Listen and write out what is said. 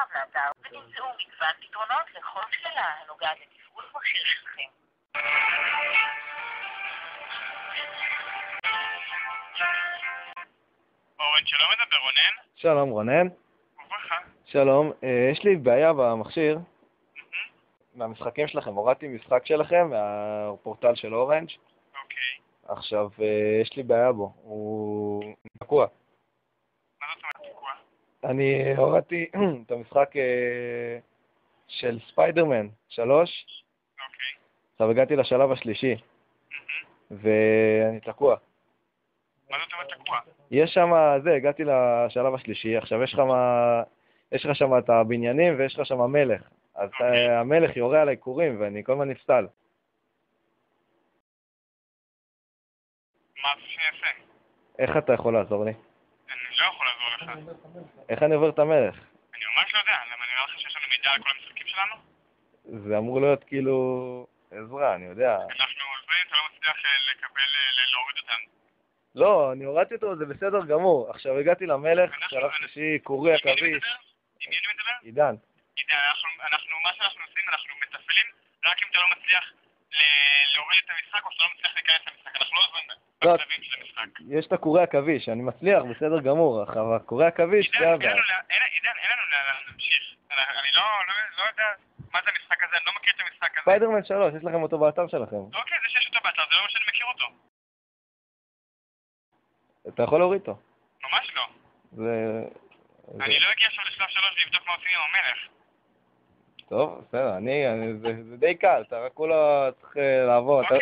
עכשיו לאתר ותמצאו מגוון פתרונות לכל שאלה הנוגעת לתפעול מכשיר שלכם. אורן, שלום, מדבר רונן. שלום רונן. וברכה. שלום, יש לי בעיה במכשיר, מהמשחקים שלכם. הורדתי משחק שלכם מהפורטל של אורנג'. אוקיי. עכשיו, יש לי בעיה בו, הוא תקוע. מה זאת אומרת תקוע? אני הורדתי את המשחק של ספיידרמן 3, אוקיי. עכשיו הגעתי לשלב השלישי, ואני תקוע. מה זאת אומרת תקוע? יש שם, הגעתי לשלב השלישי, עכשיו יש לך שם את הבניינים ויש לך שם מלך. אז המלך יורה עליי קורים ואני כל הזמן נפסל. מה זה שאני אעשה? איך אתה יכול לעזור לי? אני לא יכול לעזור לך. איך אני עובר את המלך? אני ממש לא יודע. למה אני אומר לך שיש לנו מידע על כל המשחקים שלנו? זה אמור להיות כאילו עזרה, אני יודע. אנחנו עוזרים, אתה לא מצליח להוריד אותם. לא, אני הורדתי אותו, זה בסדר גמור. עכשיו הגעתי למלך, שלב שלישי, קורי עכביש. עם מי אני מדבר? עידן. עידן, מה שאנחנו עושים, אנחנו מתפעלים רק אם אתה לא מצליח להוריד את המשחק או שאתה לא מצליח להיכנס למשחק. אנחנו לא עוזרים בכתבים של המשחק. יש את הקורי עכביש, אני מצליח, בסדר גמור. אבל הקורי עכביש, זה הבעיה. עידן, אין לנו לאן להמשיך. אני לא יודע מה זה המשחק הזה, אני לא מכיר את המשחק הזה. ספיידרמן 3, יש לכם אותו באתר שלכם. אוקיי, זה שיש אותו באתר, זה לא מה שאני מכיר אותו. אתה יכול להוריד אותו. ממש לא. אני לא אגיע עכשיו לשלב 3 ולבדוק מה עושים עם המלך. טוב, בסדר, זה די קל, אתה רק כולה צריך לעבוד. אוקיי.